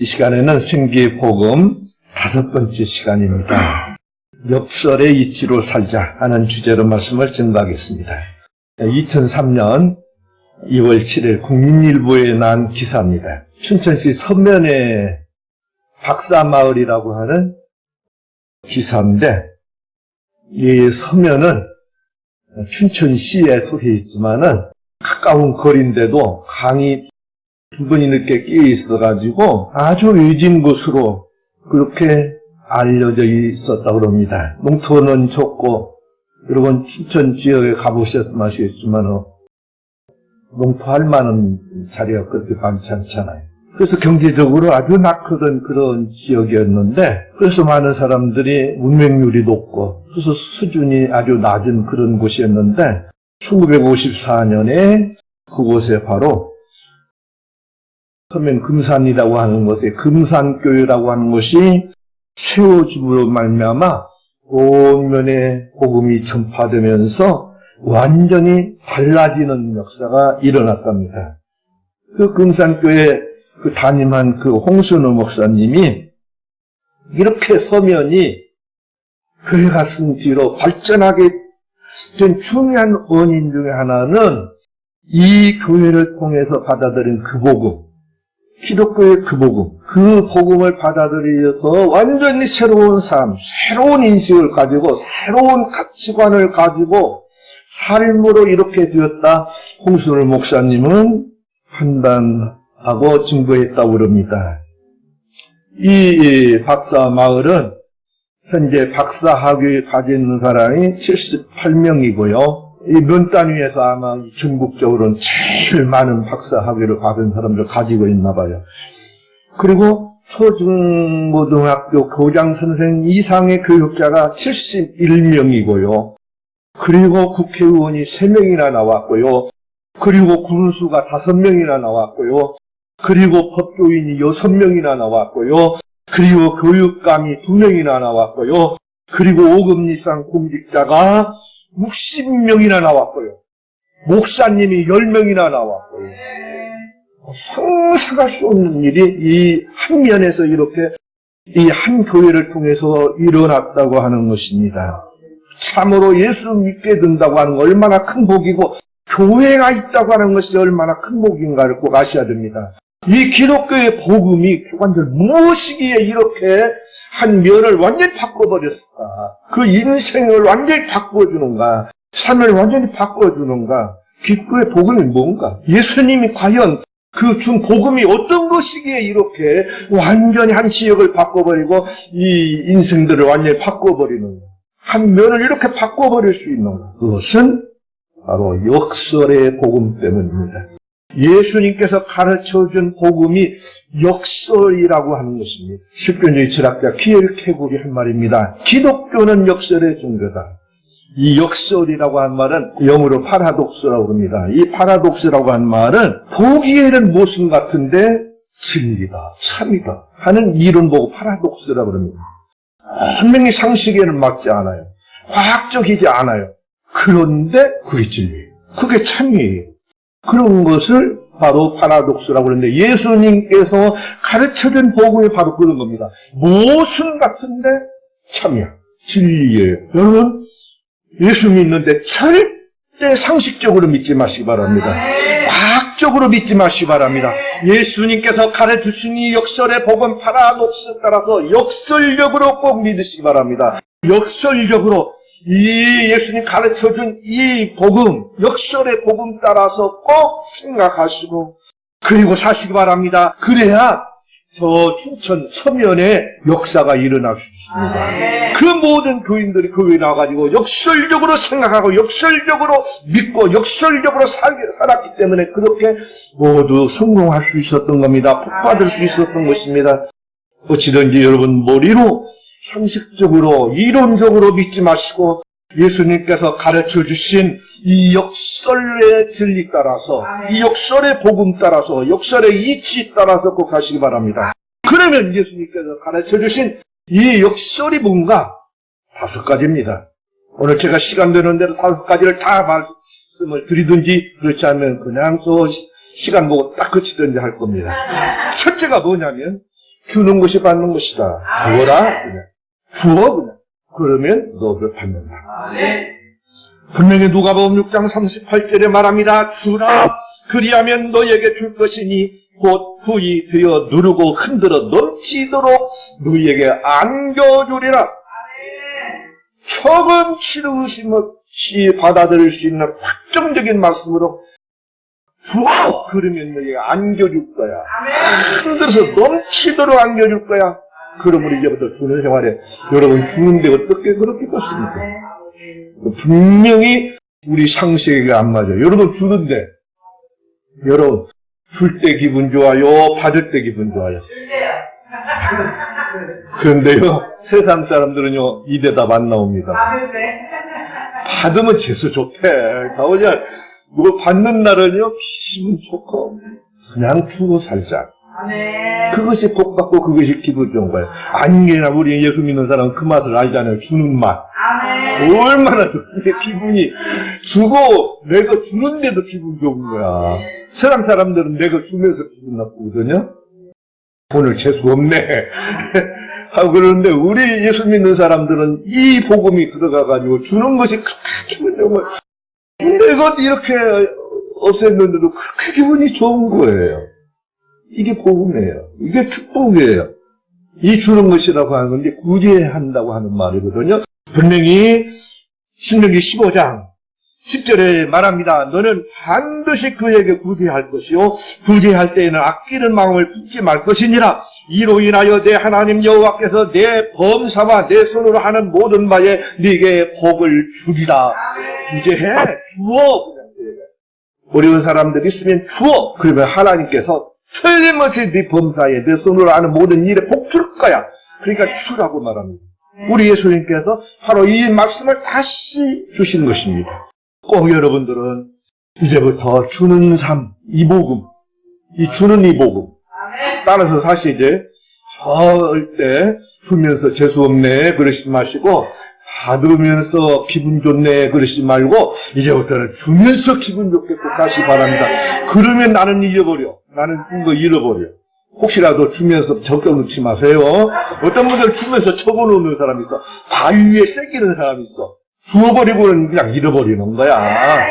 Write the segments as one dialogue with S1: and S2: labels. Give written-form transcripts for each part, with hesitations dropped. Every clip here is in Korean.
S1: 시간에는 생기의 복음 5번째 시간입니다. 역설의 이치로 살자 하는 주제로 말씀을 전가하겠습니다. 2003년 2월 7일 국민일보에 난 기사입니다. 춘천시 서면의 박사마을이라고 하는 기사인데, 이 서면은 춘천시에 속해 있지만은 가까운 거리인데도 강이 두 번이 늦게 끼어 있어가지고 아주 외진 곳으로 그렇게 알려져 있었다고 합니다. 농토는 좁고, 여러분 춘천 지역에 가보셨으면 아시겠지만 농토할 만한 자리가 그렇게 많지 않잖아요. 그래서 경제적으로 아주 낙후된 그런 지역이었는데, 그래서 많은 사람들이 문맹률이 높고 그래서 수준이 아주 낮은 그런 곳이었는데, 1954년에 그곳에 바로 서면 금산이라고 하는 곳에 금산교회라고 하는 것이 세워줌으로 말미암아 온 면에 복음이 전파되면서 완전히 달라지는 역사가 일어났답니다. 그 금산교회 그 담임한 그 홍순우 목사님이 이렇게 서면이 교회가 쓴 뒤로 발전하게 된 중요한 원인 중에 하나는 이 교회를 통해서 받아들인 그 복음, 기독교의 그 복음을 받아들여서 완전히 새로운 삶, 새로운 인식을 가지고 새로운 가치관을 가지고 삶으로 이렇게 되었다. 홍순우 목사님은 판단하고 증거했다고 그럽니다. 이 박사 마을은 현재 박사 학위를 가지고 있는 사람이 78명이고요. 이 면 단위에서 아마 전국적으로는 제일 많은 박사 학위를 받은 사람들 가지고 있나 봐요. 그리고 초중고등학교 교장 선생 이상의 교육자가 71명이고요. 그리고 국회의원이 3명이나 나왔고요. 그리고 군수가 5명이나 나왔고요. 그리고 법조인이 6명이나 나왔고요. 그리고 교육감이 2명이나 나왔고요. 그리고 5급 이상 공직자가 60명이나 나왔고요. 목사님이 10명이나 나왔고요. 상상할 수 없는 일이 이 한 면에서 이렇게 이 한 교회를 통해서 일어났다고 하는 것입니다. 참으로 예수 믿게 된다고 하는 건 얼마나 큰 복이고, 교회가 있다고 하는 것이 얼마나 큰 복인가를 꼭 아셔야 됩니다. 이 기독교의 복음이 완전 무엇이기에 이렇게 한 면을 완전히 바꿔버렸을까? 그 인생을 완전히 바꿔주는가? 삶을 완전히 바꿔주는가? 기독교의 복음이 뭔가? 예수님이 과연 그 준 복음이 어떤 것이기에 이렇게 완전히 한 지역을 바꿔버리고 이 인생들을 완전히 바꿔버리는가? 한 면을 이렇게 바꿔버릴 수 있는가? 그것은 바로 역설의 복음 때문입니다. 예수님께서 가르쳐준 복음이 역설이라고 하는 것입니다. 십견주의 철학자 키엘 케굴이 한 말입니다. 기독교는 역설의 종교다. 이 역설이라고 한 말은 영어로 파라독스라고 합니다. 이 파라독스라고 한 말은 보기에는 모순 같은데 진리다, 참이다 하는 이론 보고 파라독스라고 합니다. 분명히 상식에는 맞지 않아요. 과학적이지 않아요. 그런데 그게 진리예요. 그게 참이에요. 그런 것을 바로 파라독스라고 하는데, 예수님께서 가르쳐준 복음이 바로 그런 겁니다. 모순 같은데 참이야. 진리예요. 여러분, 예수 믿는데 절대 상식적으로 믿지 마시기 바랍니다. 과학적으로 믿지 마시기 바랍니다. 예수님께서 가르쳐주신 이 역설의 복음 파라독스 따라서 역설적으로 꼭 믿으시기 바랍니다. 역설적으로 이 예수님 가르쳐준 이 복음, 역설의 복음 따라서 꼭 생각하시고 그리고 사시기 바랍니다. 그래야 저 춘천 서면에 역사가 일어날 수 있습니다. 그 모든 교인들이 교회에 나와가지고 역설적으로 생각하고 역설적으로 믿고 역설적으로 살았기 때문에 그렇게 모두 성공할 수 있었던 겁니다. 복받을 수 있었던 것입니다. 어찌든지 여러분 머리로 상식적으로 이론적으로 믿지 마시고 예수님께서 가르쳐주신 이 역설의 진리 따라서, 이 역설의 복음 따라서, 역설의 이치 따라서 꼭 가시기 바랍니다. 그러면 예수님께서 가르쳐주신 이 역설이 뭔가 5가지입니다. 오늘 제가 시간 되는 대로 5가지를 다 말씀을 드리든지, 그렇지 않으면 그냥 시간 보고 딱 그치든지 할 겁니다. 첫째가 뭐냐면 주는 것이 받는 것이다. 주어라. 그냥. 주어. 그냥. 그러면 너를 받는다. 분명히 누가복음 6장 38절에 말합니다. 주라. 그리하면 너에게 줄 것이니 곧 부이 되어 누르고 흔들어 넘치도록 너에게 안겨주리라. 척은 치르심 없이 받아들일 수 있는 확정적인 말씀으로 주어. 그러면 너에게 안겨줄 거야. 흔들어서 넘치도록 안겨줄 거야. 그러므로 이제부터 주는 생활에 여러분 주는데 어떻게 그렇게 컸습니까? 분명히 우리 상식에게 안 맞아요. 여러분 주는데 여러분 줄 때 기분 좋아요? 받을 때 기분 좋아요? 그런데요 세상 사람들은요 이 대답 안 나옵니다. 받으면 재수 좋대. 가오냐 뭐 받는 날은요 기분 좋고 그냥 주고 살자. 그것이 복 받고 그것이 기분 좋은 거예요. 아니나 우리 예수 믿는 사람은 그 맛을 알잖아요. 주는 맛. 얼마나 좋게 기분이 주고 내가 주는데도 기분 좋은 거야. 세상 사람들은 내가 주면서 기분 나쁘거든요. 오늘 재수 없네. 하고 그러는데 우리 예수 믿는 사람들은 이 복음이 들어가가지고 주는 것이 그렇게 기분 좋은 거예요. 내가 이렇게 없앴는데도 그렇게 기분이 좋은 거예요. 이게 복음이에요. 이게 축복이에요. 이 주는 것이라고 하는 건데 구제한다고 하는 말이거든요. 분명히 신명기 15장 10절에 말합니다. 너는 반드시 그에게 구제할 것이요 구제할 때에는 아끼는 마음을 품지 말 것이니라. 이로 인하여 내 하나님 여호와께서 내 범사와 내 손으로 하는 모든 바에 네게 복을 주리라. 구제해. 주어. 어려운 사람들이 있으면 주어. 그러면 하나님께서 틀림없이 네 범사에 내 손으로 하는 모든 일에 복 줄 거야. 그러니까 주라고 말합니다. 우리 예수님께서 바로 이 말씀을 다시 주신 것입니다. 꼭 여러분들은 이제부터 주는 삶, 이 복음, 이 주는 이 복음. 따라서 다시 이제 절 때 주면서 재수 없네 그러시지 마시고 받으면서 기분 좋네 그러시지 말고 이제부터는 주면서 기분 좋게 꼭 다시 바랍니다. 그러면 나는 잊어버려. 나는 준 거 잃어버려. 혹시라도 주면서 적어놓지 마세요. 어떤 분들 주면서 적어놓는 사람이 있어. 바위 위에 새기는 사람이 있어. 주워버리고는 그냥 잃어버리는 거야.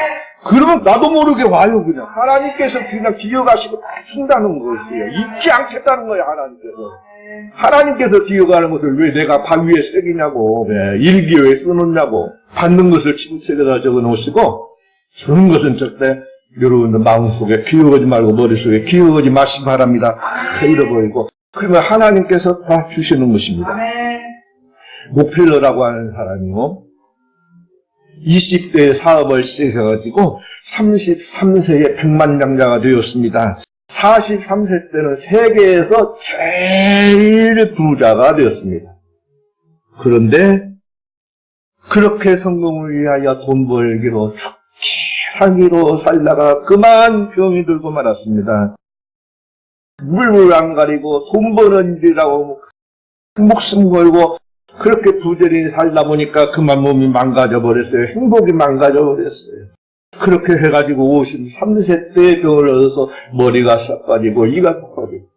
S1: 그러면 나도 모르게 와요 그냥. 하나님께서 그냥 기억하시고 다 준다는 거예요. 잊지 않겠다는 거예요 하나님께서. 하나님께서 기억하는 것을 왜 내가 바위 위에 새기냐고, 왜 일기에 왜 써놓냐고. 받는 것을 침책에다 적어놓으시고 주는 것은 절대 여러분들 마음속에 기억하지 말고 머릿속에 기억하지 마시기 바랍니다. 다 잃어버리고. 그러면 하나님께서 다 주시는 것입니다. 목펠러라고 하는 사람이요. 20대에 사업을 시작해가지고 33세에 백만장자가 되었습니다. 43세 때는 세계에서 제일 부자가 되었습니다. 그런데 그렇게 성공을 위하여 돈 벌기로 하기로 살다가 그만 병이 들고 말았습니다. 물을 안 가리고 돈 버는 일이라고 목숨 걸고 그렇게 부지런히 살다 보니까 그만 몸이 망가져 버렸어요. 행복이 망가져 버렸어요. 그렇게 해가지고 53세 때 병을 얻어서 머리가 싹 빠지고 이가 싹 빠지고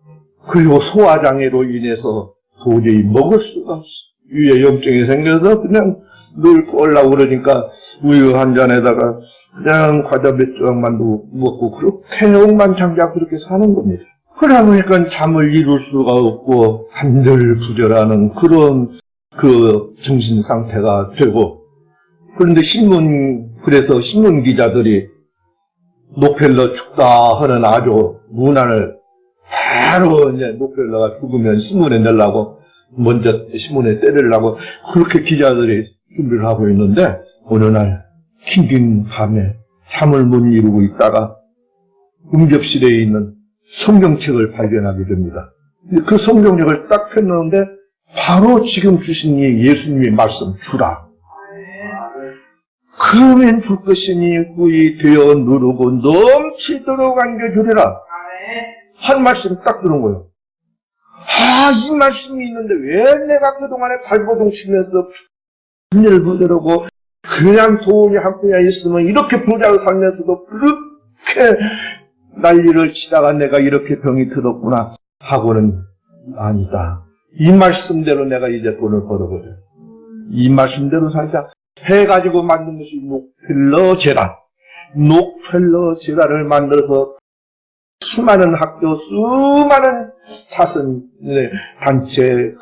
S1: 그리고 소화장애로 인해서 도저히 먹을 수가 없어. 위에 염증이 생겨서 그냥 늘 꼴라고 그러니까 우유 한 잔에다가 그냥 과자 몇 조각만 먹고 그렇게 억만장자 그렇게 사는 겁니다. 그러다 보니까 잠을 이룰 수가 없고 한절부절하는 그런 그 정신 상태가 되고 그런데 그래서 신문 기자들이 노펠러 죽다 하는 아주 문안을 바로 이제 노펠러가 죽으면 신문에 내려고 먼저 신문에 때리려고 그렇게 기자들이 준비를 하고 있는데 어느 날 긴긴 밤에 잠을 못 이루고 있다가 응접실에 있는 성경책을 발견하게 됩니다. 그 성경책을 딱 폈는데 바로 지금 주신 이 예수님의 말씀 주라. 그러면 줄 것이니 구이 되어 누르고 넘치도록 안겨주리라. 한 말씀 딱 들은 거예요. 이 말씀이 있는데 왜 내가 그동안에 발버둥 치면서 분열을 부르고 그냥 돈이 한 푼이나 있으면 이렇게 부자로 살면서도 그렇게 난리를 치다가 내가 이렇게 병이 들었구나 하고는 아니다. 이 말씀대로 내가 이제 돈을 벌어버려. 이 말씀대로 살자. 해가지고 만든 것이 녹펠러 제라를 만들어서 수많은 학교, 수많은 자선 단체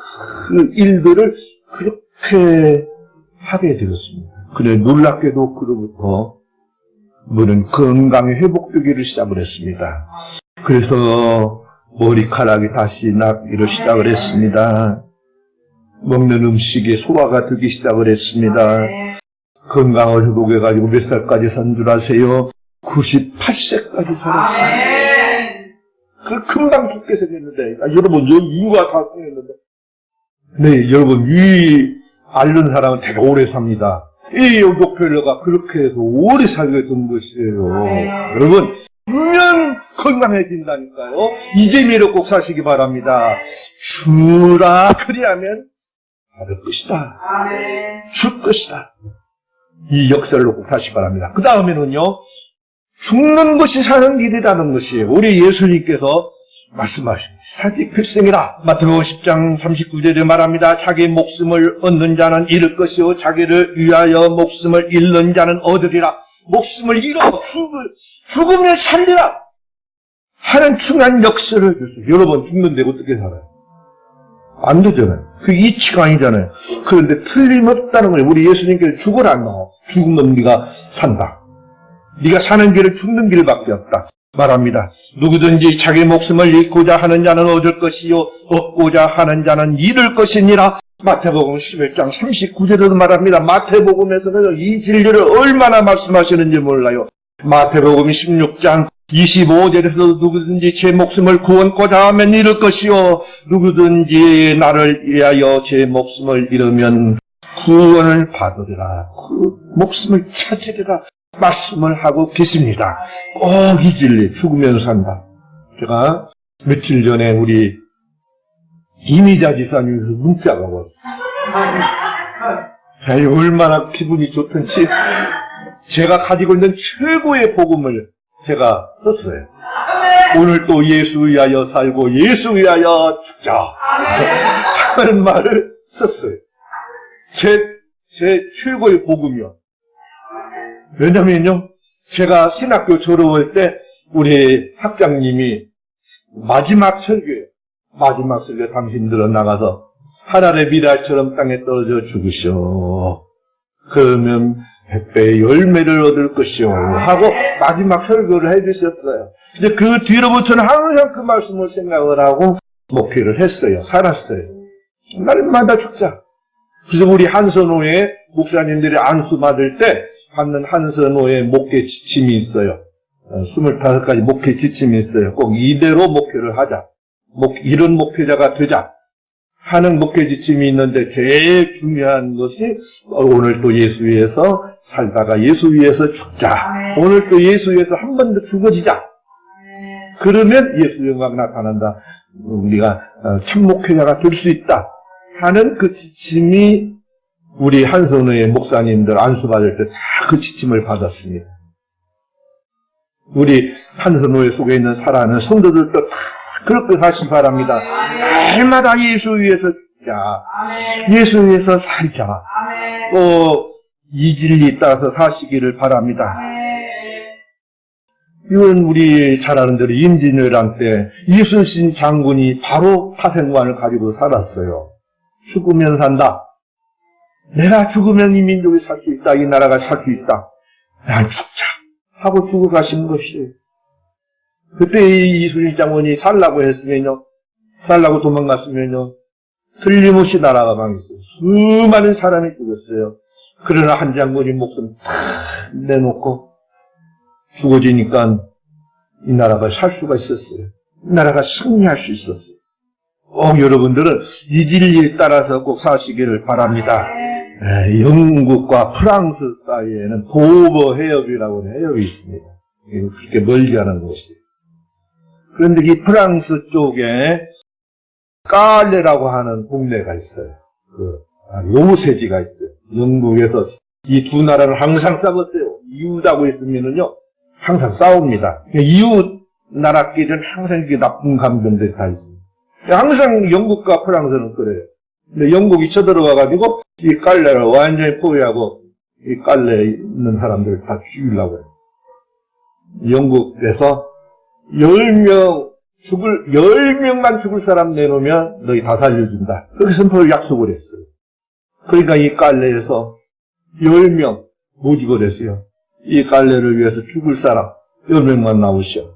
S1: 그 일들을 그렇게 하게 되었습니다. 그래 놀랍게도 그로부터 뭐는 건강이 회복되기를 시작을 했습니다. 그래서 머리카락이 다시 나기를 시작을 했습니다. 먹는 음식에 소화가 되기 시작을 했습니다. 건강을 회복해가지고 몇 살까지 산 줄 아세요? 98세까지 살았습니다. 그 금방 죽게 생겼는데, 여러분, 이유가 다 생겼는데. 네, 여러분, 이 앓는 사람은 되게 오래 삽니다. 이 녹펠러가 그렇게 해서 오래 살게 된 것이에요. 여러분, 분명 건강해진다니까요. 이 재미로 꼭 사시기 바랍니다. 주라 그리하면 받을 것이다. 줄 것이다. 이 역사를 놓고 다시 바랍니다. 그 다음에는요, 죽는 것이 사는 길이라는 것이에요. 우리 예수님께서 말씀하십니다. 사직 필생이라. 마태복음 10장 39절에 말합니다. 자기 목숨을 얻는 자는 잃을 것이요 자기를 위하여 목숨을 잃는 자는 얻으리라. 목숨을 잃어 죽으면 살리라 하는 중요한 역사를 줬어요. 여러분 죽는데 어떻게 살아요? 안 되잖아요. 그 이치가 아니잖아요. 그런데 틀림없다는 거예요. 우리 예수님께서 죽어라 안 나와. 죽으면 네가 산다. 네가 사는 길은 죽는 길밖에 없다. 말합니다. 누구든지 자기 목숨을 잃고자 하는 자는 얻을 것이요 얻고자 하는 자는 잃을 것이니라. 마태복음 11장 39절에도 말합니다. 마태복음에서는 이 진리를 얼마나 말씀하시는지 몰라요. 마태복음 16장 25절에서도 누구든지 제 목숨을 구원고자 하면 잃을 것이요 누구든지 나를 위하여 제 목숨을 잃으면 구원을 받으리라. 그 목숨을 찾으리라 말씀을 하고 계십니다. 이 진리 죽으면서 산다. 제가 며칠 전에 우리 이미자 지사님에서 문자가 왔어요. 얼마나 기분이 좋던지 제가 가지고 있는 최고의 복음을 제가 썼어요. 오늘 또 예수 위하여 살고 예수 위하여 죽자 하는 말을 썼어요. 제 최고의 복음이요. 왜냐면요, 제가 신학교 졸업할 때 우리 학장님이 마지막 설교에 당신들은 나가서 하늘의 미랄처럼 땅에 떨어져 죽으시오. 그러면 100배의 열매를 얻을 것이오. 하고 마지막 설교를 해주셨어요. 이제 그 뒤로부터는 항상 그 말씀을 생각을 하고 목회를 했어요. 살았어요. 날마다 죽자. 그래서 우리 한선호에 목사님들이 안수 받을 때 받는 한선호의 목회 지침이 있어요. 25가지 목회 지침이 있어요. 꼭 이대로 목회를 하자. 이런 목회자가 되자 하는 목회 지침이 있는데 제일 중요한 것이 오늘 또 예수 위해서 살다가 예수 위해서 죽자. 오늘 또 예수 위해서 한 번 더 죽어지자. 그러면 예수 영광 나타난다. 우리가 참 목회자가 될 수 있다 하는 그 지침이 우리 한선우의 목사님들 안수받을 때 다 그 지침을 받았습니다. 우리 한선우의 속에 있는 살아있는 성도들도 다 그렇게 사시기 바랍니다. 날마다 예수 위해서 죽자. 예수 위해서 살자. 이 진리 따라서 사시기를 바랍니다. 이건 우리 잘 아는 대로 임진왜란 때 이순신 장군이 바로 타생관을 가지고 살았어요. 죽으면 산다. 내가 죽으면 이 민족이 살 수 있다. 이 나라가 살 수 있다. 난 죽자 하고 죽어가신 것이에요. 그때 이 이순신 장군이 살라고 했으면요, 살라고 도망갔으면요, 틀림없이 나라가 망했어요. 수많은 사람이 죽었어요. 그러나 한 장군이 목숨 다 내놓고 죽어지니까 이 나라가 살 수가 있었어요. 이 나라가 승리할 수 있었어요. 여러분들은 이 진리에 따라서 꼭 사시기를 바랍니다. 영국과 프랑스 사이에는 도버 해협이라고 하는 해협이 있습니다. 그렇게 멀지 않은 곳이에요. 그런데 이 프랑스 쪽에 깔레라고 하는 동네가 있어요. 요새지가 있어요. 영국에서 이 두 나라는 항상 싸웠어요. 이웃하고 있으면은요, 항상 싸웁니다. 이웃 나라끼리는 항상 이렇게 나쁜 감정들이 다 있습니다. 항상 영국과 프랑스는 그래요. 근데 영국이 쳐들어와가지고 이 깔레를 완전히 포위하고 이 깔레에 있는 사람들을 다 죽이려고 해요. 영국에서 10명만 죽을 사람 내놓으면 너희 다 살려준다. 그렇게 선포를 약속을 했어요. 그러니까 이 깔레에서 10명 모집을 했어요. 이 깔레를 위해서 죽을 사람 10명만 나오시오.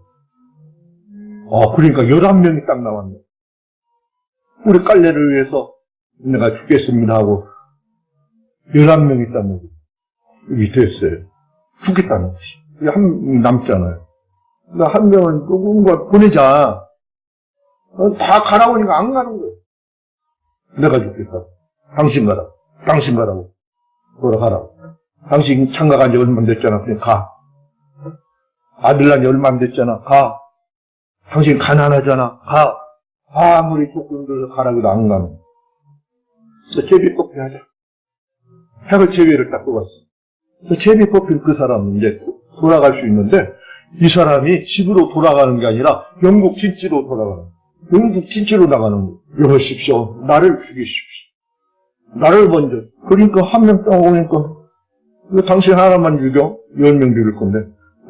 S1: 그러니까 11명이 딱 나왔네. 우리 깔레를 위해서 내가 죽겠습니다 하고 11명이 딱 나오고 여기 됐어요. 죽겠다는 것이. 한 명 남잖아요. 그러니까 한 명은 누군가 보내자. 다 가라고 하니까 안 가는 거예요. 내가 죽겠다. 당신 가라. 당신 가라고. 돌아가라고. 당신 창가간 지 얼마 안 됐잖아. 그냥 가. 아들 난 지 얼마 안 됐잖아. 가. 당신 가난하잖아. 가. 아무리 조건들 가라고도 안 가는 거예요. 제비 뽑기 하자. 해가 제비를 딱 뽑았어. 제비 뽑힌 그 사람은 이제 돌아갈 수 있는데 이 사람이 집으로 돌아가는 게 아니라 영국 진지로 돌아가는 거예요. 영국 진지로 나가는 거예요. 여보십시오. 나를 죽이십시오. 나를 먼저. 그러니까 한 명 딱 오니까 당신 하나만 죽여? 10명 죽일 건데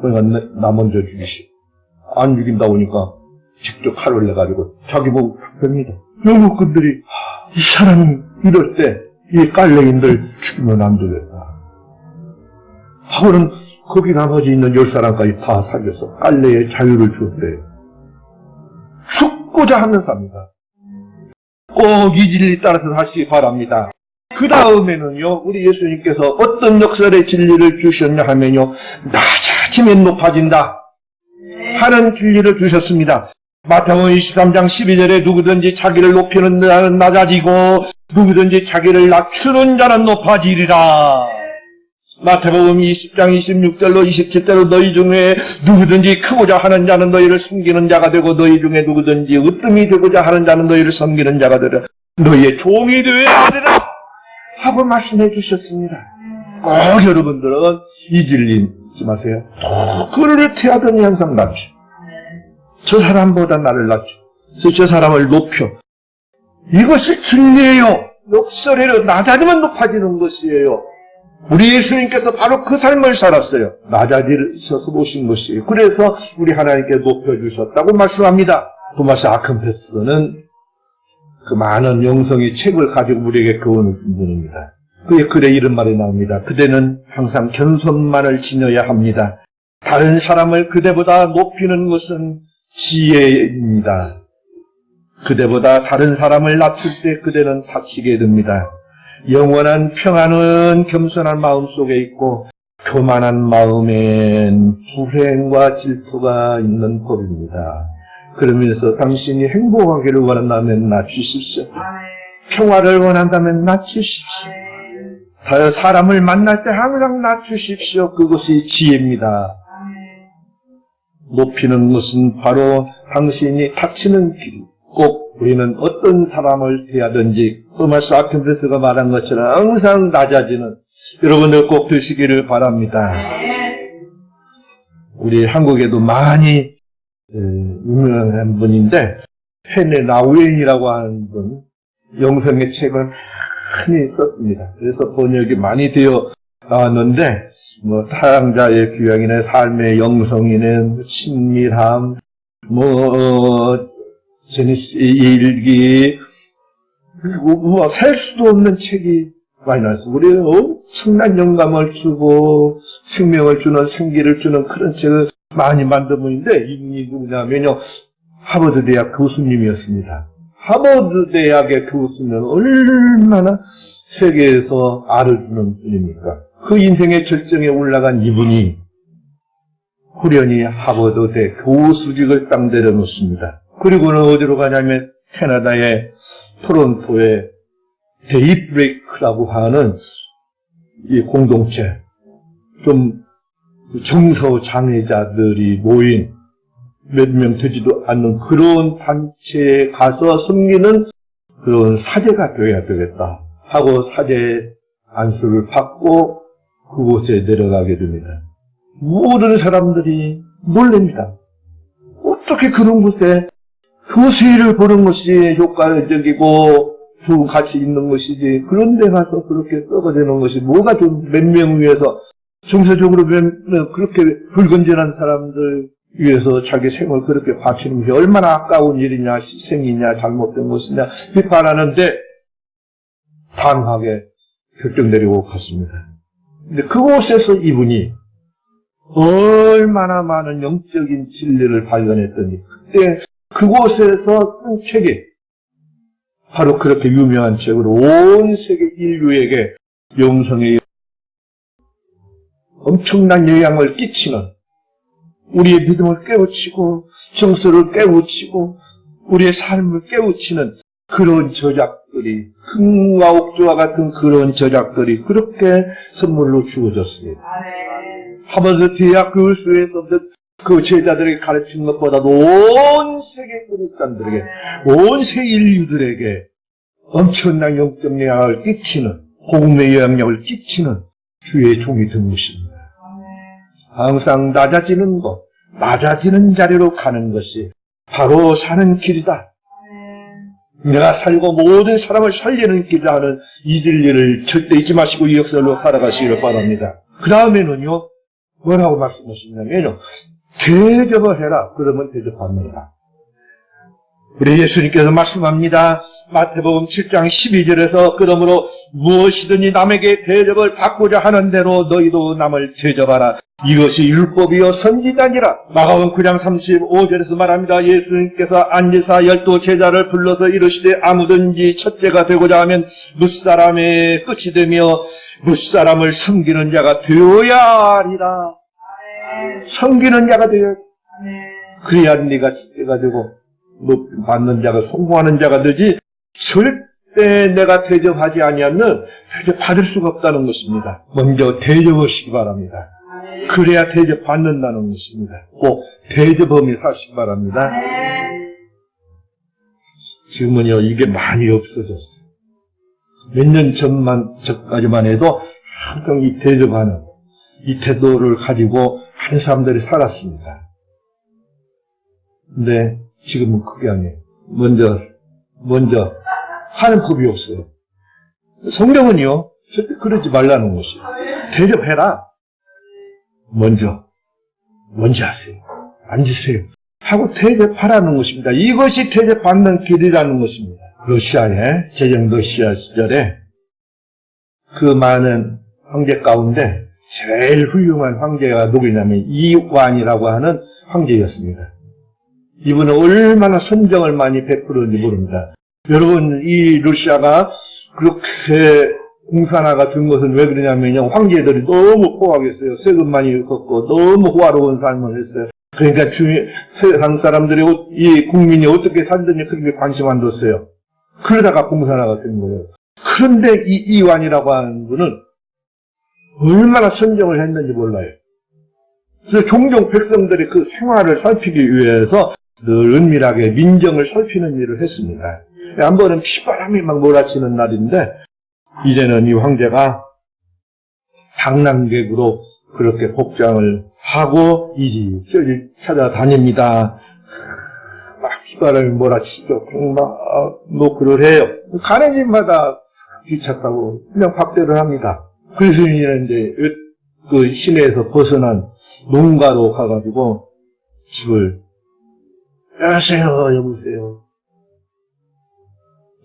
S1: 그러니까 나 먼저 죽이시오. 안 죽인다 오니까 직접 칼을 내가지고 자기 보고 죽입니다. 영국군들이 이 사람이 이럴 때 이 깔레인들 죽이면 안 되겠다. 하고는 거기 나머지 있는 10사람까지 다 살려서 깔레의 자유를 주었대요. 죽고자 하는 사람입니다. 꼭 이 진리 따라서 하시기 바랍니다. 그 다음에는요, 우리 예수님께서 어떤 역설의 진리를 주셨냐 하면요, 낮아지면 높아진다 하는 진리를 주셨습니다. 마태복음 23장 12절에 누구든지 자기를 높이는 자는 낮아지고 누구든지 자기를 낮추는 자는 높아지리라. 마태복음 20장 26절로 27절로 너희 중에 누구든지 크고자 하는 자는 너희를 섬기는 자가 되고 너희 중에 누구든지 으뜸이 되고자 하는 자는 너희를 섬기는 자가 되라. 너희의 종이 되어야 되라 하고 말씀해 주셨습니다. 꼭 여러분들은 이 진리 잊지 마세요. 그를 태하더니 항상 낮춰. 저 사람보다 나를 낮춰. 저 사람을 높여. 이것이 진리예요. 역설이로 낮아지면 높아지는 것이에요. 우리 예수님께서 바로 그 삶을 살았어요. 낮아지셔서 오신 것이에요. 그래서 우리 하나님께 높여주셨다고 말씀합니다. 토마스 아크햄페스는 그 많은 영성의 책을 가지고 우리에게 교훈을 준 분입니다. 그의 글에 이런 말이 나옵니다. 그대는 항상 겸손만을 지녀야 합니다. 다른 사람을 그대보다 높이는 것은 지혜입니다. 그대보다 다른 사람을 낮출 때 그대는 다치게 됩니다. 영원한 평안은 겸손한 마음 속에 있고 교만한 마음엔 불행과 질투가 있는 법입니다. 그러면서 당신이 행복하기를 원한다면 낮추십시오. 평화를 원한다면 낮추십시오. 사람을 만날 때 항상 낮추십시오. 그것이 지혜입니다. 높이는 것은 바로 당신이 다치는 길. 꼭 우리는 어떤 사람을 대하든지 토마스 아퀴나스가 말한 것처럼 항상 낮아지는 여러분들 꼭 되시기를 바랍니다. 우리 한국에도 많이 유명한 분인데 헨리 나우엔이라고 하는 분 영성의 책을 많이 썼습니다. 그래서 번역이 많이 되어 나왔는데 타향자의 교양이나 삶의 영성이나 친밀함 제니스 일기 셀 수도 없는 책이 많이 나왔어요. 우리는 엄청난 영감을 주고 생명을 주는 생기를 주는 그런 책을 많이 만든 분인데 이분이 누구냐면요 하버드 대학 교수님이었습니다. 하버드 대학의 교수는 얼마나 세계에서 알아주는 분입니까? 그 인생의 절정에 올라간 이분이 후련히 하버드대 교수직을 딱 내려놓습니다. 그리고는 어디로 가냐면 캐나다의 토론토의 데이브레이크라고 하는 이 공동체, 좀 정서 장애자들이 모인 몇 명 되지도 않는 그런 단체에 가서 섬기는 그런 사제가 되어야 되겠다 하고 사제 안수를 받고 그곳에 내려가게 됩니다. 모든 사람들이 놀랍니다. 어떻게 그런 곳에 그 수위를 보는 것이 효과적이고 좋은 가치 있는 것이지, 그런 데 가서 그렇게 썩어지는 것이 뭐가 좀 몇 명 위해서, 정서적으로 그렇게 불건전한 사람들 위해서 자기 생을 그렇게 바치는 것이 얼마나 아까운 일이냐, 희생이냐, 잘못된 것이냐 비판하는데 단호하게 결정 내리고 갔습니다. 근데 그곳에서 이분이 얼마나 많은 영적인 진리를 발견했더니, 그때 그곳에서 쓴 책이 바로 그렇게 유명한 책으로 온 세계 인류에게 영성의 엄청난 영향을 끼치는, 우리의 믿음을 깨우치고 정서를 깨우치고 우리의 삶을 깨우치는 그런 저작들이, 흥과 옥조와 같은 그런 저작들이 그렇게 선물로 주어졌습니다. 하버드 대학 교수에서 그 제자들에게 가르친 것보다도 온 세계 그리스도인들에게, 온 세계 인류들에게 엄청난 영적 영향을 끼치는, 복음의 영향력을 끼치는 주의 종이 된 것입니다. 항상 낮아지는 것, 낮아지는 자리로 가는 것이 바로 사는 길이다. 내가 살고 모든 사람을 살리는 길이라 하는 이 진리를 절대 잊지 마시고 이 역사로 살아가시기를 바랍니다. 그 다음에는요, 뭐라고 말씀하시냐면요, 대접을 해라. 그러면 대접합니다. 우리 예수님께서 말씀합니다. 마태복음 7장 12절에서 그러므로 무엇이든지 남에게 대접을 받고자 하는 대로 너희도 남을 대접하라. 이것이 율법이요 선지자니라. 마가복음 9장 35절에서 말합니다. 예수님께서 앉으사 12 제자를 불러서 이르시되 아무든지 첫째가 되고자 하면 무사람의 끝이 되며 무사람을 섬기는 자가 되어야 하리라. 섬기는 자가 되어야, 그래야 네가 첫째가 되고 받는 자가 성공하는 자가 되지, 절대 내가 대접하지 아니하면 대접받을 수가 없다는 것입니다. 먼저 대접하시기 바랍니다. 그래야 대접받는다는 것입니다. 꼭 대접함이 사시기 바랍니다. 지금은요, 이게 많이 없어졌어요. 몇 년 전까지만 해도 항상 이 대접하는 이 태도를 가지고 하는 사람들이 살았습니다. 근데 지금은 그게 아니에요. 먼저 하는 법이 없어요. 성경은요, 절대 그러지 말라는 것이에요. 대접해라. 먼저 하세요. 앉으세요. 하고 대접하라는 것입니다. 이것이 대접받는 길이라는 것입니다. 러시아의 제정 러시아 시절에 그 많은 황제 가운데 제일 훌륭한 황제가 누구냐면 이완이라고 하는 황제였습니다. 이분은 얼마나 선정을 많이 베풀었는지 모릅니다. 여러분, 이 러시아가 그렇게 공산화가 된 것은 왜 그러냐면요, 황제들이 너무 포악했어요. 세금 많이 걷고 너무 호화로운 삶을 했어요. 그러니까 세상 사람들이, 이 국민이 어떻게 살든지 그런 게 관심 안 뒀어요. 그러다가 공산화가 된 거예요. 그런데 이 이완이라고 하는 분은 얼마나 선정을 했는지 몰라요. 그래서 종종 백성들이 그 생활을 살피기 위해서 늘 은밀하게 민정을 살피는 일을 했습니다. 한 번은 피바람이 막 몰아치는 날인데, 이제는 이 황제가 방랑객으로 그렇게 복장을 하고 이리저리 찾아다닙니다. 막 피바람이 몰아치죠. 막 노크를 해요. 가는 집마다 귀찮다고 그냥 박대를 합니다. 그래서 이제 그 시내에서 벗어난 농가로 가가지고 집을, 여보세요, 여보세요,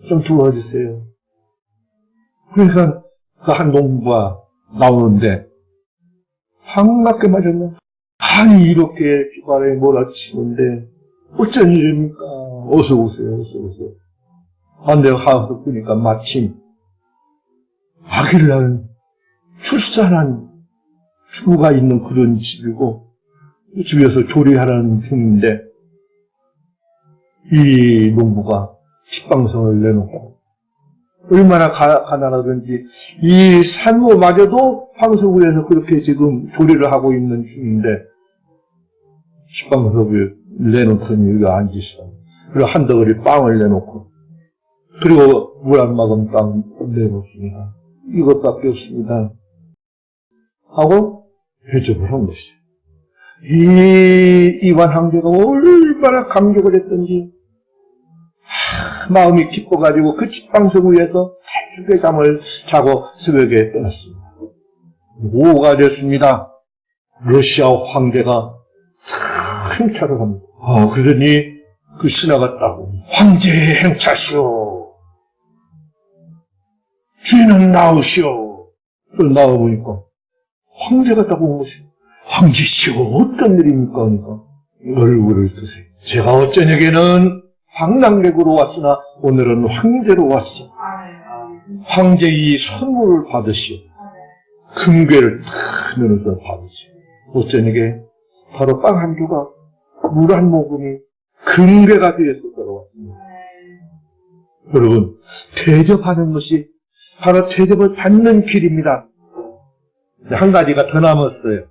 S1: 좀 도와주세요. 그래서 그 한 농부가 나오는데 반갑게 맞았나? 아니, 이렇게 비바람이 몰아치는데 어쩐 일입니까? 어서 오세요, 어서 오세요. 내가 가서 보니까 마침 아기를 낳은 출산한 주부가 있는 그런 집이고, 집에서 조리하라는 중인데 이 농부가 식방송을 내놓고 얼마나 가난하든지 이 산모마저도 방송국에서 그렇게 지금 조리를 하고 있는 중인데 식방송을 내놓더니 여기 앉으시라. 그리고 한 덩어리 빵을 내놓고, 그리고 물 한 모금 빵 내놓습니다. 이것밖에 없습니다. 하고 대접을 한 것이에요. 이완 황제가 얼마나 감격을 했던지, 마음이 기뻐가지고 그 집방석 위에서 깊게 잠을 자고 새벽에 떠났습니다. 오후가 됐습니다. 러시아 황제가 행차를 합니다. 그러니 그 신하가 따고 황제 행차시오. 주인은 나오시오. 또 나와보니까 황제가 따고 온 것이오. 황제시오, 어떤 일입니까? 그러니까 얼굴을 드세요. 제가 어쩌냐게는 방랑객으로 왔으나 오늘은 황제로 왔어. 황제의 선물을 받으시오. 금괴를 탁 넣어서 받으시오. 어쩌냐게 바로 빵 한 조각, 물 한 모금이 금괴가 되어서 들어왔습니다. 여러분, 대접하는 것이 바로 대접을 받는 길입니다. 한 가지가 더 남았어요.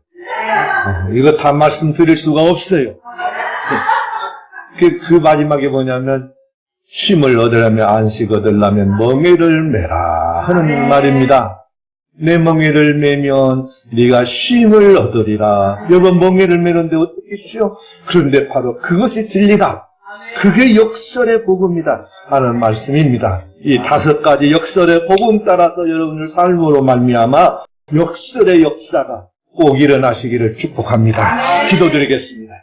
S1: 이거 다 말씀드릴 수가 없어요. 그 마지막에 뭐냐면 쉼을 얻으려면 안식 얻으려면 멍에를 매라 하는 말입니다. 내 멍에를 매면 네가 쉼을 얻으리라. 여러분 멍에를 매는데 어떻게 쉬어? 그런데 바로 그것이 진리다. 그게 역설의 복음이다 하는 말씀입니다. 이 5가지 역설의 복음 따라서 여러분들 삶으로 말미암아 역설의 역사가 꼭 일어나시기를 축복합니다. 기도드리겠습니다.